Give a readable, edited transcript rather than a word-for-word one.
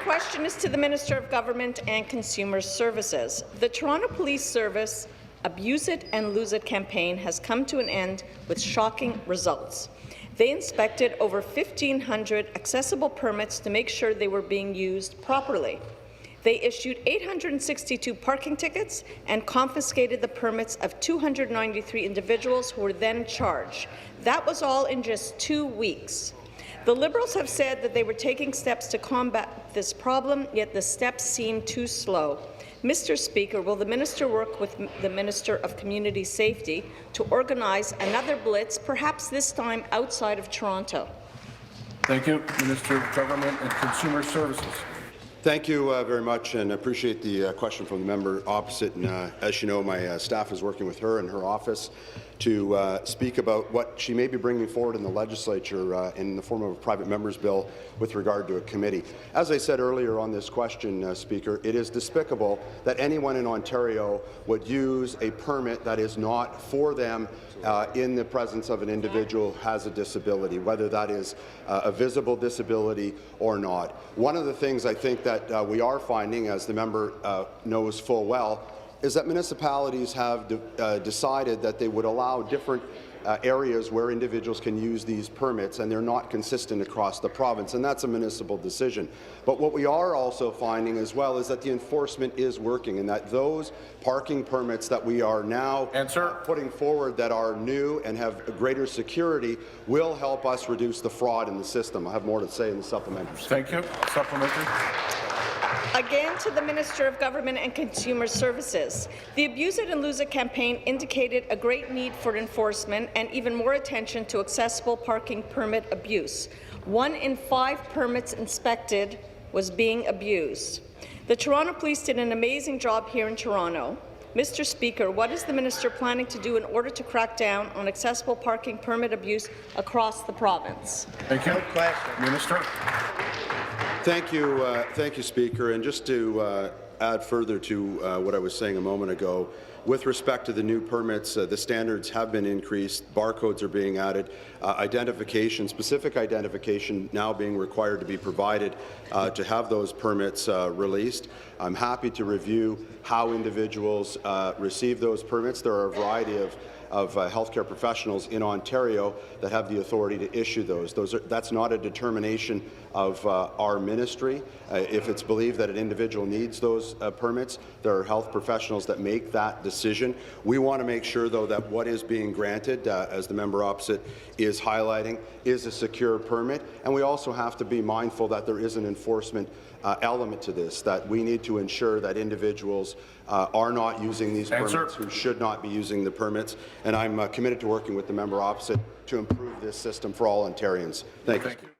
question is to the Minister of Government and Consumer Services. The Toronto Police Service Abuse It and Lose It campaign has come to an end with shocking results. They inspected over 1,500 accessible permits to make sure they were being used properly. They issued 862 parking tickets and confiscated the permits of 293 individuals who were then charged. That was all in just 2 weeks. The Liberals have said that they were taking steps to combat this problem, yet the steps seem too slow. Mr. Speaker, will the minister work with the Minister of Community Safety to organize another blitz, perhaps this time outside of Toronto? Thank you. Minister of Government and Consumer Services. Thank you very much, and I appreciate the question from the member opposite. And as you know, my staff is working with her and her office to speak about what she may be bringing forward in the legislature in the form of a private member's bill with regard to a committee. As I said earlier on this question, Speaker, it is despicable that anyone in Ontario would use a permit that is not for them in the presence of an individual who has a disability, whether that is a visible disability or not. One of the things I think that we are finding, as the member knows full well, is that municipalities have decided that they would allow different areas where individuals can use these permits, and they're not consistent across the province, and that's a municipal decision. But what we are also finding as well is that the enforcement is working, and that those parking permits that we are now putting forward that are new and have greater security will help us reduce the fraud in the system. I have more to say in the supplementary. Thank you. Supplementary. Again to the Minister of Government and Consumer Services. The Abuse It and Lose It campaign indicated a great need for enforcement and even more attention to accessible parking permit abuse. 1 in 5 permits inspected was being abused. The Toronto Police did an amazing job here in Toronto. Mr. Speaker, what is the minister planning to do in order to crack down on accessible parking permit abuse across the province? Thank you. Minister. Thank you, Speaker. And just to add further to what I was saying a moment ago, with respect to the new permits, the standards have been increased, barcodes are being added, specific identification now being required to be provided to have those permits released. I'm happy to review how individuals receive those permits. There are a variety of healthcare professionals in Ontario that have the authority to issue those. That's not a determination of our ministry. If it's believed that an individual needs those permits, there are health professionals that make that decision. We want to make sure, though, that what is being granted, as the member opposite is highlighting, is a secure permit. And we also have to be mindful that there is an enforcement element to this, that we need to ensure that individuals are not using these permits who should not be using the permits. And I'm committed to working with the member opposite to improve this system for all Ontarians. Thank you.